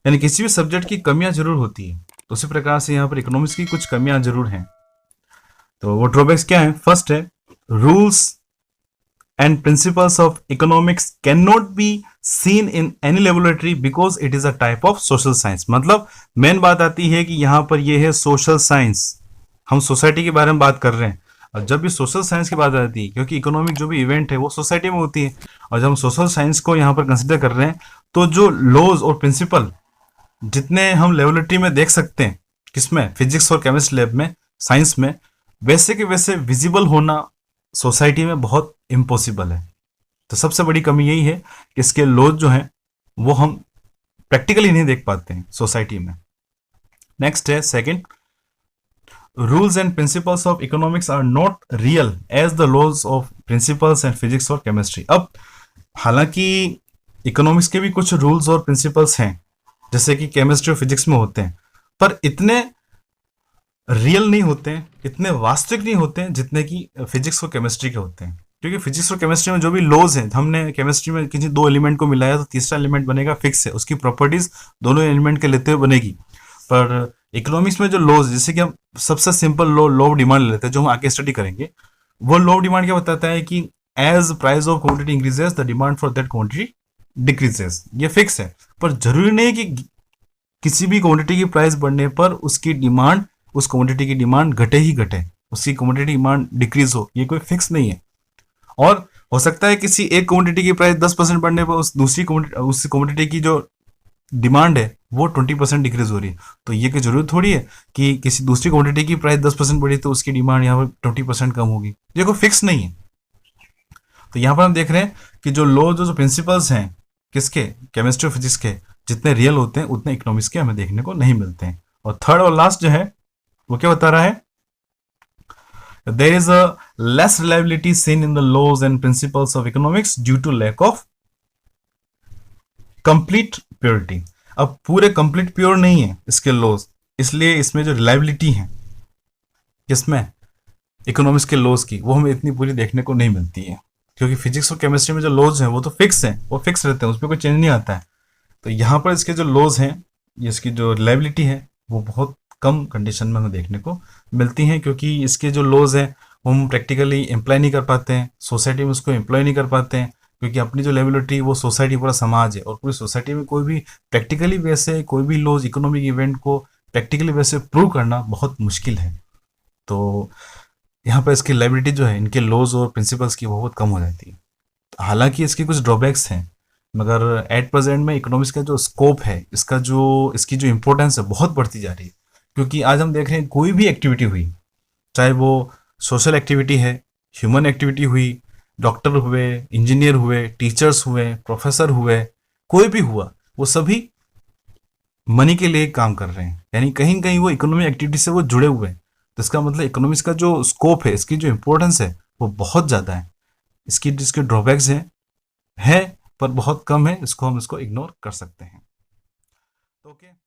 यानी किसी भी सब्जेक्ट की कमियां जरूर होती है, तो उसी प्रकार से यहाँ पर इकोनॉमिक्स की कुछ कमियां जरूर हैं। तो वो ड्रॉबैक्स क्या है? फर्स्ट है, rules and principles of economics cannot be seen in any laboratory because it is a type of social science। मतलब मेन बात आती है कि यहाँ पर ये है सोशल साइंस, हम सोसाइटी के बारे में बात कर रहे हैं। और जब भी सोशल साइंस की बात आती है, क्योंकि इकोनॉमिक जो भी इवेंट है वो सोसाइटी में होती है, और जब हम सोशल साइंस को यहाँ पर कंसिडर कर रहे हैं, तो जो लॉज और प्रिंसिपल जितने हम लेबोरेटरी में देख सकते हैं, किसमें? फिजिक्स और केमिस्ट्री लैब में, साइंस में, वैसे के वैसे विजिबल होना सोसाइटी में बहुत इम्पॉसिबल है। तो सबसे बड़ी कमी यही है कि इसके लॉज जो हैं वो हम प्रैक्टिकली नहीं देख पाते हैं सोसाइटी में। नेक्स्ट है second, rules and principles of economics are not real as the laws of principles and physics और केमिस्ट्री। अब हालांकि इकोनॉमिक्स के भी कुछ रूल्स और प्रिंसिपल्स हैं जैसे कि केमिस्ट्री और फिजिक्स में होते हैं, पर इतने रियल नहीं होते हैं, इतने वास्तविक नहीं होते हैं जितने कि फिजिक्स और केमिस्ट्री के होते हैं। क्योंकि फिजिक्स और केमिस्ट्री में जो भी लॉज हैं, हमने केमिस्ट्री में किसी दो एलिमेंट को मिलाया तो तीसरा एलिमेंट बनेगा फिक्स है, उसकी प्रॉपर्टीज दोनों एलिमेंट के लेते हुए बनेगी। पर इकोनॉमिक्स में जो लॉज, जैसे कि हम सबसे सिंपल लॉ ऑफ डिमांड लेते हैं जो हम आगे स्टडी करेंगे, वो लॉ ऑफ डिमांड क्या बताता है कि as price of quantity increases the demand for that quantity decreases. ये फिक्स है, पर जरूरी नहीं है कि किसी भी क्वांटिटी की प्राइस बढ़ने पर उसकी डिमांड, उस क्वांटिटी की डिमांड घटे ही घटे, उसकी क्वांटिटी डिमांड डिक्रीज हो, ये कोई फिक्स नहीं है। और हो सकता है किसी एक क्वांटिटी की प्राइस 10% बढ़ने पर उस दूसरी उस क्वांटिटी की जो डिमांड है वो 20% डिक्रीज हो रही है। तो ये कोई जरूरत थोड़ी है कि किसी दूसरी क्वांटिटी की प्राइस 10% बढ़ी तो उसकी डिमांड यहाँ पर 20% कम होगी, ये कोई फिक्स नहीं है। तो यहाँ पर हम देख रहे हैं कि जो लॉ, जो प्रिंसिपल्स हैं किसके? केमिस्ट्री और फिजिक्स के, जितने रियल होते हैं उतने इकोनॉमिक्स के हमें देखने को नहीं मिलते हैं। और थर्ड और लास्ट जो है वो क्या बता रहा है? There is a less reliability seen in the laws and principles of economics due to lack of complete purity। अब पूरे कंप्लीट प्योर नहीं है इसके लॉज, इसलिए इसमें जो रिलायबिलिटी है किसमें? इकोनॉमिक्स के लॉज की, वो हमें इतनी पूरी देखने को नहीं मिलती है। क्योंकि फिजिक्स और केमिस्ट्री में जो लॉज हैं वो तो फिक्स हैं, वो फिक्स रहते हैं, उसमें कोई चेंज नहीं आता है। तो यहाँ पर इसके जो लॉज हैं, इसकी जो रिलायबिलिटी है वो बहुत कम कंडीशन में हमें देखने को मिलती हैं, क्योंकि इसके जो लॉज हैं वो हम प्रैक्टिकली एम्प्लॉय नहीं कर पाते हैं, सोसाइटी में उसको एम्प्लॉय नहीं कर पाते हैं। क्योंकि अपनी जो लेबोरेटरी वो सोसाइटी पूरा समाज है, और पूरी सोसाइटी में कोई भी प्रैक्टिकली वैसे कोई भी लॉज इकोनॉमिक इवेंट को प्रैक्टिकली वैसे प्रूव करना बहुत मुश्किल है। तो यहाँ पर इसकी लाइबिलिटी जो है इनके लॉज और प्रिंसिपल्स की बहुत कम हो जाती है। हालांकि इसके कुछ ड्रॉबैक्स हैं, मगर एट प्रेजेंट में इकोनॉमिक्स का जो स्कोप है, इसकी जो इम्पोर्टेंस है बहुत बढ़ती जा रही है। क्योंकि आज हम देख रहे हैं कोई भी एक्टिविटी हुई, चाहे वो सोशल एक्टिविटी है, ह्यूमन एक्टिविटी हुई, डॉक्टर हुए, इंजीनियर हुए, टीचर्स हुए, प्रोफेसर हुए, कोई भी हुआ, वो सभी मनी के लिए काम कर रहे हैं। यानी कहीं कहीं वो इकोनॉमिक एक्टिविटी से वो जुड़े हुए हैं। तो इसका मतलब इकोनॉमिक्स का जो स्कोप है, इसकी जो इम्पोर्टेंस है वो बहुत ज़्यादा है। इसकी जिसके ड्रॉबैक्स हैं है पर बहुत कम है, इसको हम इग्नोर कर सकते हैं। तो ओके।